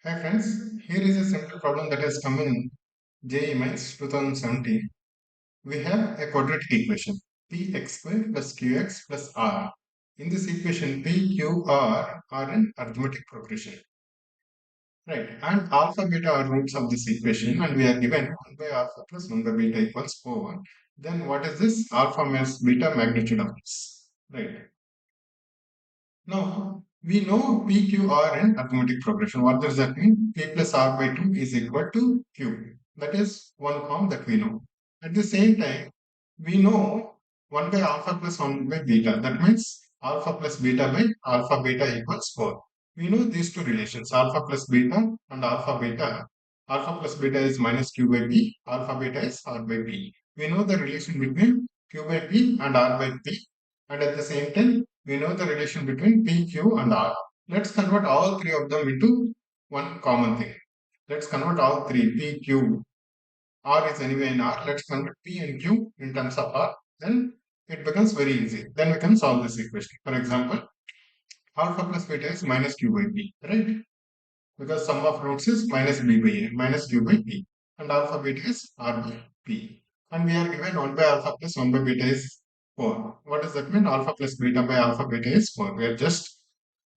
Hi friends, here is a simple problem that has come in JEE Mains 2017. We have a quadratic equation px squared plus qx plus r. In this equation, p, q, r are in arithmetic progression, right? And alpha, beta are roots of this equation, and we are given 1 by alpha plus 1 by beta equals 4. Then what is this? Alpha minus beta magnitude of this, right? Now, we know P, Q, R in arithmetic progression. What does that mean? P plus R by 2 is equal to Q. That is one form that we know. At the same time, we know 1 by alpha plus 1 by beta. That means alpha plus beta by alpha beta equals 4. We know these two relations, alpha plus beta and alpha beta. Alpha plus beta is minus Q by B, alpha beta is R by B. We know the relation between Q by B and R by B, and at the same time we know the relation between P, Q and R. Let's convert all three of them into one common thing. Let's convert all three, P, Q. R is anyway in R. Let's convert P and Q in terms of R. Then it becomes very easy. Then we can solve this equation. For example, alpha plus beta is minus Q by B, right? Because sum of roots is minus B by A, minus Q by B. And alpha beta is R by P. And we are given 1 by alpha plus 1 by beta is 4. What does that mean? Alpha plus beta by alpha beta is 4. We are just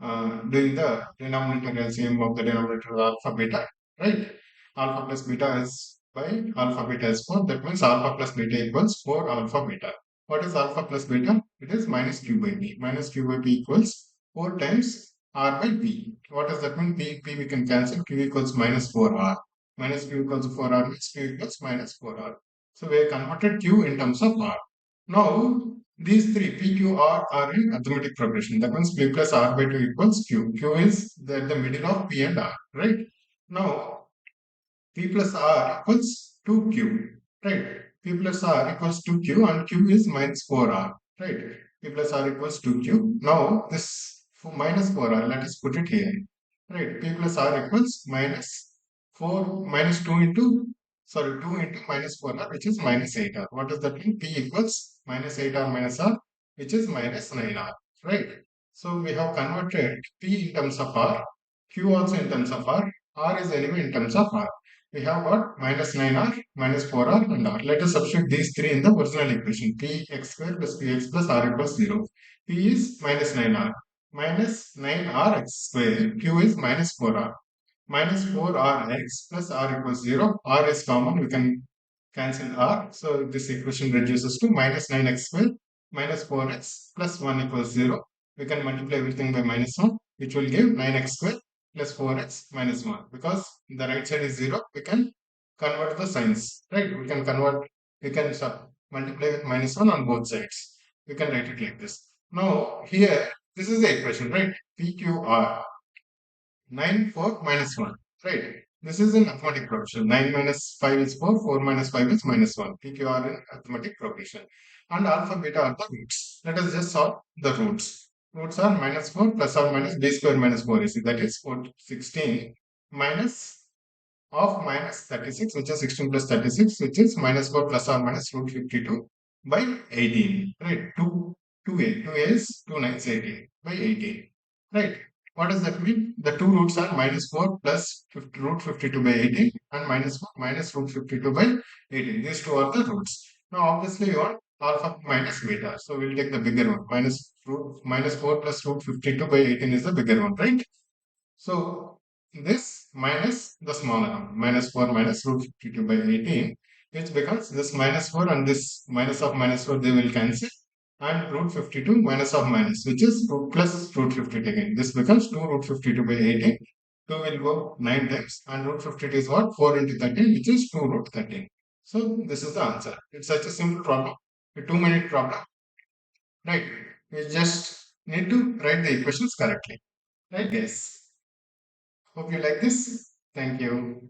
doing the denominator LCM of the denominator of alpha beta, right? Alpha plus beta is by alpha beta is 4. That means alpha plus beta equals 4 alpha beta. What is alpha plus beta? It is minus Q by B. Minus Q by B equals 4 times R by P. What does that mean? P we can cancel. Q equals minus 4R. Minus Q equals 4R means Q equals minus 4R. So we have converted Q in terms of R. Now, these three, P, Q, R, are in arithmetic progression. That means P plus R by 2 equals Q. Q is at the middle of P and R, right? Now, P plus R equals 2Q, right? P plus R equals 2Q and Q is minus 4R, right? P plus R equals 2Q. Now, this for minus 4R, let us put it here, right? P plus R equals minus 4 minus 2 into, sorry, 2 into minus 4R, which is minus 8R. What does that mean? P equals minus 8R minus R, which is minus 9R, right? So we have converted P in terms of R, Q also in terms of R is anyway in terms of R. We have got minus 9R, minus 4R and R. Let us substitute these three in the original equation. P x square plus px plus R equals 0. P is minus 9R. Minus 9rx square. Q is minus 4R. Minus 4rx plus R equals 0. R is common. We can cancel R. So this equation reduces to minus 9x square minus 4x plus 1 equals 0. We can multiply everything by minus 1, which will give 9x square plus 4x minus 1. Because the right side is 0, we can convert the signs, right? We can multiply with minus 1 on both sides. We can write it like this. Now, here, this is the equation, right? PQR, 9, 4, minus 1, right? This is in arithmetic progression. 9 minus 5 is 4, 4 minus 5 is minus 1. PQR in arithmetic progression. And alpha, beta are the roots. Let us just solve the roots. Roots are minus 4 plus or minus b square minus 4ac. That is 16 minus of minus 36, which is 16 plus 36, which is minus 4 plus or minus root 52 by 18. Right? 2a is 2 nines 18 by 18. Right? What does that mean? The two roots are minus 4 plus root 52 by 18 and minus 4 minus root 52 by 18. These two are the roots. Now, obviously, you want alpha minus beta. So, we'll take the bigger one. Minus 4 plus root 52 by 18 is the bigger one, right? So, this minus the smaller one, minus 4 minus root 52 by 18, which becomes this minus 4 and this minus of minus 4, they will cancel. And root 52 minus of minus, which is root plus root 52 again. This becomes 2 root 52 by 18. 2 will go 9 times. And root 52 is what? 4 into 13, which is 2 root 13. So, this is the answer. It's such a simple problem, a 2-minute problem, right? We just need to write the equations correctly, right? Yes. Hope you like this. Thank you.